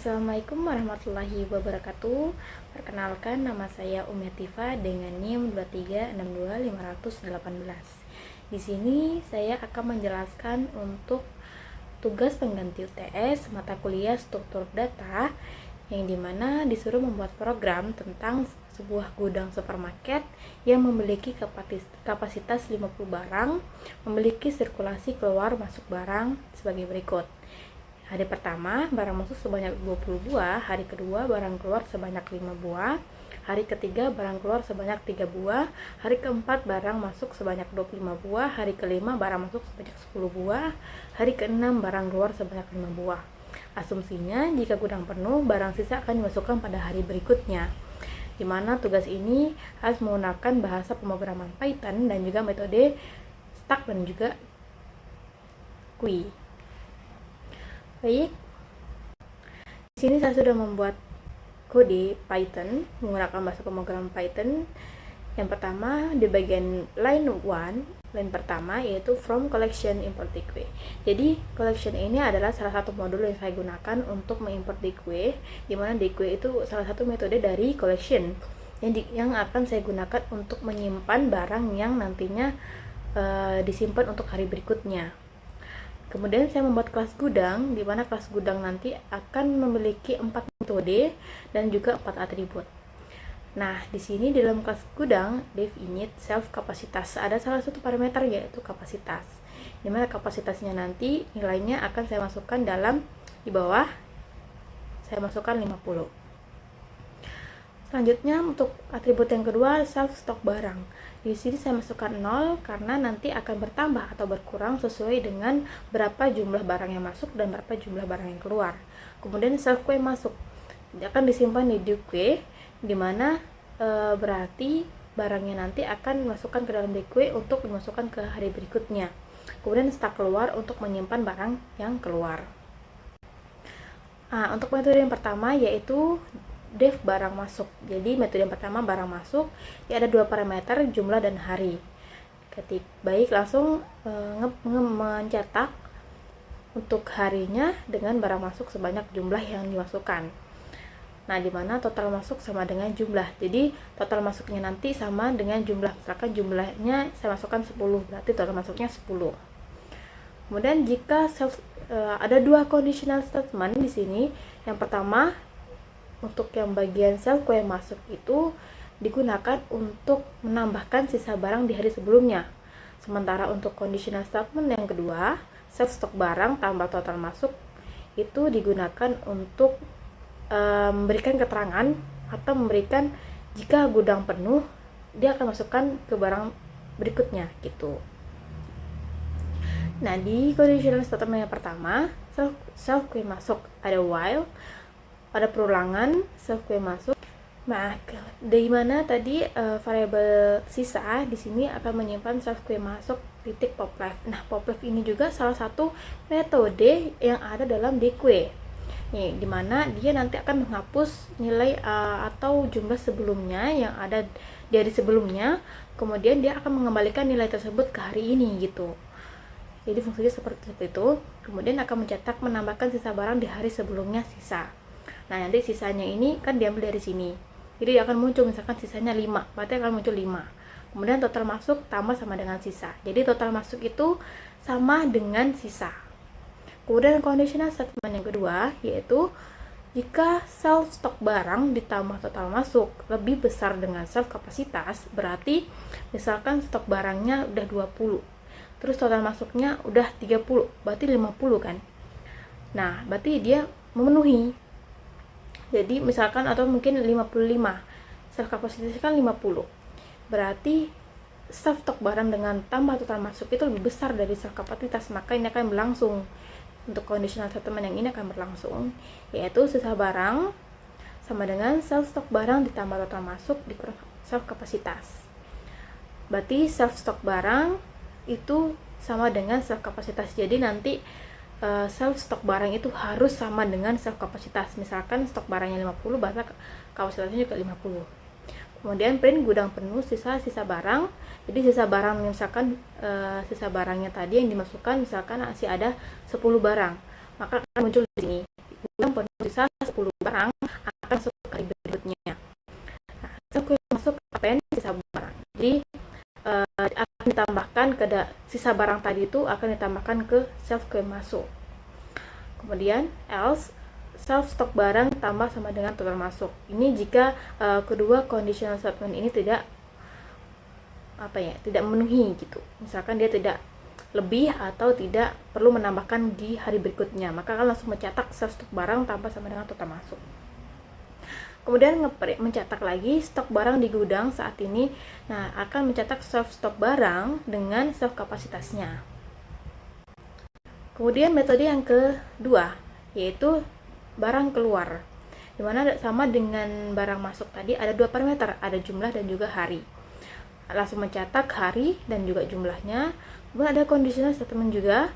Assalamualaikum warahmatullahi wabarakatuh. Perkenalkan, nama saya Tifa dengan NIM 2362518. Di sini saya akan menjelaskan untuk tugas pengganti UTS mata kuliah struktur data, yang dimana disuruh membuat program tentang sebuah gudang supermarket yang memiliki kapasitas 50 barang, memiliki sirkulasi keluar masuk barang sebagai berikut. Hari pertama, barang masuk sebanyak 20 buah, hari kedua, barang keluar sebanyak 5 buah, hari ketiga, barang keluar sebanyak 3 buah, hari keempat, barang masuk sebanyak 25 buah, hari kelima, barang masuk sebanyak 10 buah, hari keenam, barang keluar sebanyak 5 buah. Asumsinya, jika gudang penuh, barang sisa akan dimasukkan pada hari berikutnya, di mana tugas ini harus menggunakan bahasa pemrograman Python dan juga metode stack dan juga queue. Baik, di sini saya sudah membuat kode Python menggunakan bahasa pemrograman Python. Yang pertama di bagian line 1, line pertama yaitu from collection import DQ. Jadi collection ini adalah salah satu modul yang saya gunakan untuk mengimport DQ, di mana DQ itu salah satu metode dari collection yang akan saya gunakan untuk menyimpan barang yang nantinya disimpan untuk hari berikutnya. Kemudian saya membuat kelas gudang, di mana kelas gudang nanti akan memiliki 4 metode dan juga 4 atribut. Nah, di sini dalam kelas gudang, dev init self kapasitas, ada salah satu parameter yaitu kapasitas. Di mana kapasitasnya nanti nilainya akan saya masukkan di bawah, saya masukkan 50. Selanjutnya untuk atribut yang kedua, self stok barang. Di sini saya masukkan 0 karena nanti akan bertambah atau berkurang sesuai dengan berapa jumlah barang yang masuk dan berapa jumlah barang yang keluar. Kemudian self queue masuk akan disimpan di DQ, di mana berarti barangnya nanti akan dimasukkan ke dalam DQ untuk dimasukkan ke hari berikutnya. Kemudian stack keluar untuk menyimpan barang yang keluar. Nah, untuk metode yang pertama yaitu dev barang masuk. Jadi metode yang pertama barang masuk, ya ada 2 parameter, jumlah dan hari. Baik, langsung mencetak untuk harinya dengan barang masuk sebanyak jumlah yang dimasukkan. Nah, dimana total masuk sama dengan jumlah. Jadi total masuknya nanti sama dengan jumlah. Misalkan jumlahnya saya masukkan 10, berarti total masuknya 10. Kemudian jika ada 2 conditional statement di sini. Yang pertama, untuk yang bagian self queue yang masuk itu digunakan untuk menambahkan sisa barang di hari sebelumnya. Sementara untuk conditional statement yang kedua, self stock barang tambah total masuk, itu digunakan untuk memberikan keterangan atau memberikan jika gudang penuh, dia akan masukkan ke barang berikutnya gitu. Nah, di conditional statement yang pertama, self queue masuk ada while, ada perulangan, self queue masuk. Nah, dari mana tadi variabel sisa di sini akan menyimpan self queue masuk titik popleft. Nah, popleft ini juga salah satu metode yang ada dalam DQ. Nih, dimana dia nanti akan menghapus nilai atau jumlah sebelumnya yang ada di hari sebelumnya, kemudian dia akan mengembalikan nilai tersebut ke hari ini gitu. Jadi fungsinya seperti itu. Kemudian akan menambahkan sisa barang di hari sebelumnya sisa. Nah, nanti sisanya ini kan diambil dari sini. Jadi akan muncul misalkan sisanya 5, berarti akan muncul 5. Kemudian total masuk tambah sama dengan sisa. Jadi total masuk itu sama dengan sisa. Kemudian conditional statement yang kedua yaitu jika self stok barang ditambah total masuk lebih besar dengan self kapasitas, berarti misalkan stok barangnya udah 20, terus total masuknya udah 30, berarti 50 kan. Nah, berarti dia memenuhi. Jadi misalkan atau mungkin 55, self kapasitas kan 50, berarti self stok barang dengan tambah total masuk itu lebih besar dari self kapasitas, maka ini akan berlangsung. Untuk conditional statement yang ini akan berlangsung, yaitu sisa barang sama dengan self stok barang ditambah total masuk dikurang self kapasitas. Berarti self stok barang itu sama dengan self kapasitas. Jadi nanti self stok barang itu harus sama dengan self kapasitas. Misalkan stok barangnya 50, berarti kapasitasnya juga 50. Kemudian print gudang penuh sisa barang. Jadi sisa barang misalkan sisa barangnya tadi yang dimasukkan misalkan masih ada 10 barang, maka akan muncul di sini gudang penuh sisa 10 barang akan masuk ke hari berikutnya. Nah, self queue masuk append sisa barang. Jadi akan ditambahkan ke sisa barang tadi itu akan ditambahkan ke self queue masuk. Kemudian else self stock barang tambah sama dengan total masuk. Ini jika kedua conditional statement ini tidak memenuhi gitu. Misalkan dia tidak lebih atau tidak perlu menambahkan di hari berikutnya, maka akan langsung mencetak self stock barang tambah sama dengan total masuk. Kemudian mencetak lagi stok barang di gudang saat ini. Nah, akan mencetak self stock barang dengan self kapasitasnya. Kemudian metode yang kedua yaitu barang keluar, dimana sama dengan barang masuk tadi ada dua parameter, ada jumlah dan juga hari. Langsung mencetak hari dan juga jumlahnya. Kemudian ada conditional statement juga,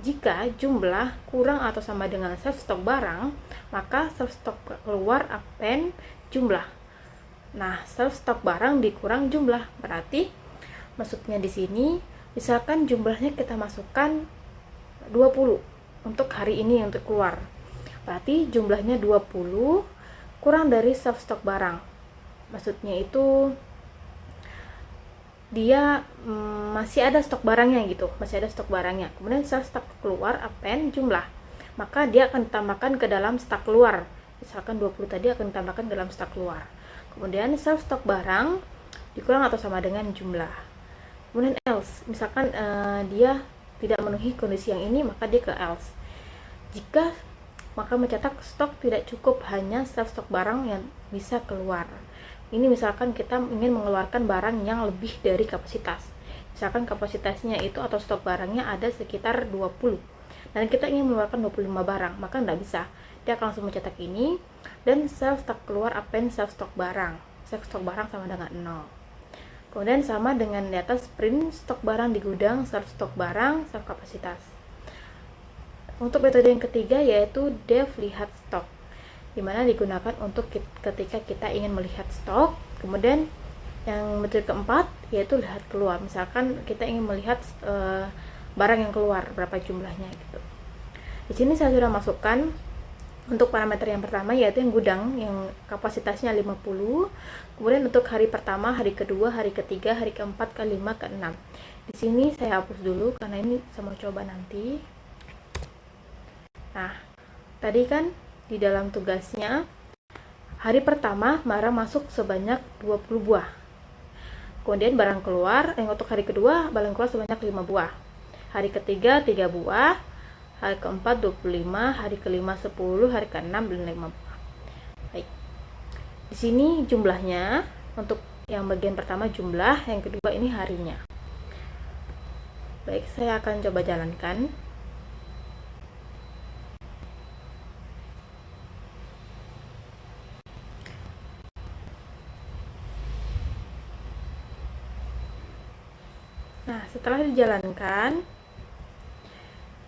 jika jumlah kurang atau sama dengan self stock barang, maka self stock keluar append jumlah. Nah, self stock barang dikurang jumlah, berarti maksudnya di sini misalkan jumlahnya kita masukkan 20 untuk hari ini untuk keluar, berarti jumlahnya 20 kurang dari self stock barang. Maksudnya itu dia masih ada stok barangnya gitu, masih ada stok barangnya. Kemudian self stock keluar append jumlah, maka dia akan ditambahkan ke dalam stok keluar. Misalkan 20 tadi akan ditambahkan ke dalam stok keluar. Kemudian self stock barang dikurang atau sama dengan jumlah. Kemudian else, misalkan dia tidak memenuhi kondisi yang ini, maka dia ke else. Jika maka mencetak stok tidak cukup hanya self stock barang yang bisa keluar. Ini misalkan kita ingin mengeluarkan barang yang lebih dari kapasitas. Misalkan kapasitasnya itu atau stok barangnya ada sekitar 20 dan kita ingin mengeluarkan 25 barang, maka tidak bisa. Dia akan langsung mencetak ini dan self stock keluar append self stock barang. Self stock barang sama dengan 0. Kemudian sama dengan di atas print stok barang di gudang, self stok barang, self kapasitas. Untuk metode yang ketiga yaitu def lihat stok, dimana digunakan untuk ketika kita ingin melihat stok. Kemudian yang metode keempat yaitu lihat keluar, misalkan kita ingin melihat barang yang keluar berapa jumlahnya gitu. Di sini saya sudah masukkan untuk parameter yang pertama yaitu yang gudang yang kapasitasnya 50. Kemudian untuk hari pertama, hari kedua, hari ketiga, hari keempat, kelima, keenam. Di sini saya hapus dulu karena ini saya mau coba nanti. Nah, tadi kan di dalam tugasnya hari pertama barang masuk sebanyak 20 buah. Kemudian barang keluar, untuk hari kedua barang keluar sebanyak 5 buah. Hari ketiga 3 buah, hari keempat 25, hari kelima 10, hari keenam 5 buah. Baik. Di sini jumlahnya untuk yang bagian pertama jumlah, yang kedua ini harinya. Baik, saya akan coba jalankan. Nah, setelah dijalankan,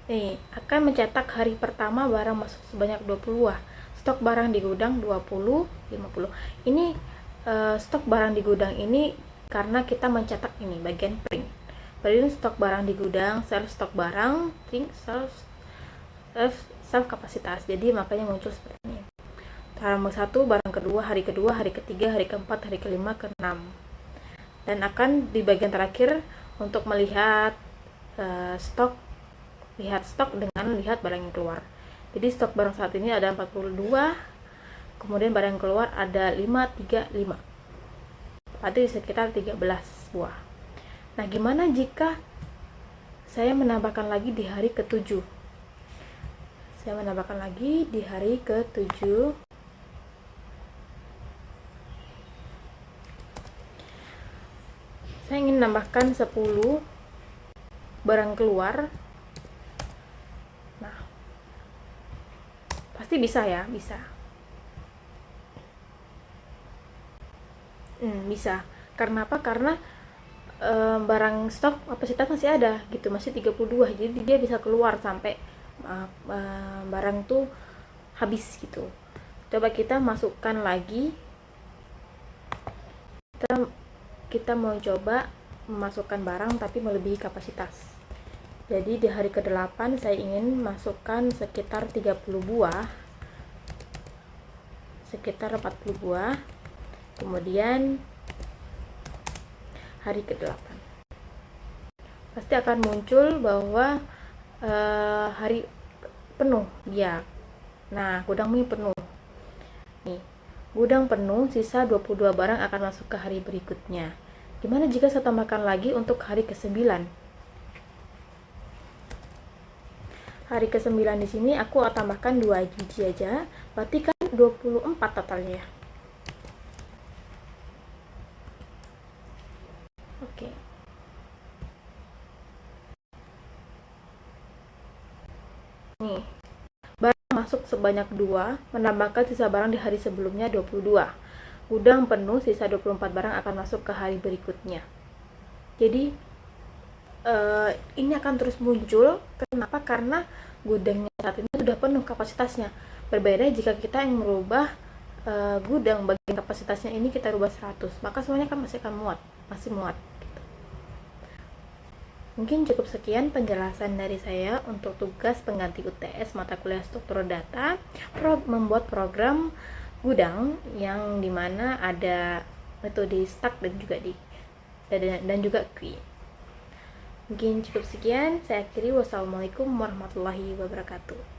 nih akan mencetak hari pertama barang masuk sebanyak 20 buah. Stok barang di gudang 20, 50. Ini stok barang di gudang ini karena kita mencetak ini bagian print. Berarti stok barang di gudang, self stok barang, print, self kapasitas. Jadi makanya muncul seperti ini. Barang satu, barang kedua, hari ketiga, hari keempat, hari kelima, keenam. Dan akan di bagian terakhir untuk melihat stok, lihat stok dengan lihat barang yang keluar. Jadi stok barang saat ini ada 42, kemudian barang yang keluar ada 535. Berarti sekitar 13 buah. Nah, gimana jika saya menambahkan lagi di hari ke-7? Saya menambahkan lagi di hari ke-7. Saya ingin menambahkan 10 barang keluar. Nah, pasti bisa ya, bisa. Bisa. Karena apa? Karena barang stok kapasitas masih ada gitu, masih 32. Jadi dia bisa keluar sampai barang tuh habis gitu. Coba kita masukkan lagi. Kita mau coba memasukkan barang tapi melebihi kapasitas. Jadi di hari ke-8 saya ingin masukkan sekitar 30 buah sekitar 40 buah. Kemudian hari ke-8 pasti akan muncul bahwa hari penuh dia. Nah, gudang ini penuh. Nih, gudang penuh, sisa 22 barang akan masuk ke hari berikutnya. Gimana jika saya tambahkan lagi untuk hari ke-9? Hari ke-9 di sini aku tambahkan 2 biji aja, berarti kan 24 totalnya. Oke. Nih, barang masuk sebanyak 2, menambahkan sisa barang di hari sebelumnya 22. Gudang penuh, sisa 24 barang akan masuk ke hari berikutnya. Jadi ini akan terus muncul. Kenapa? Karena gudangnya saat ini sudah penuh kapasitasnya. Berbeda jika kita yang merubah gudang bagian kapasitasnya ini kita rubah 100, maka semuanya kan masih muat gitu. Mungkin cukup sekian penjelasan dari saya untuk tugas pengganti UTS mata kuliah struktur data, membuat program gudang yang dimana ada metode stack dan juga queue. Mungkin cukup sekian, saya akhiri. Wassalamualaikum warahmatullahi wabarakatuh.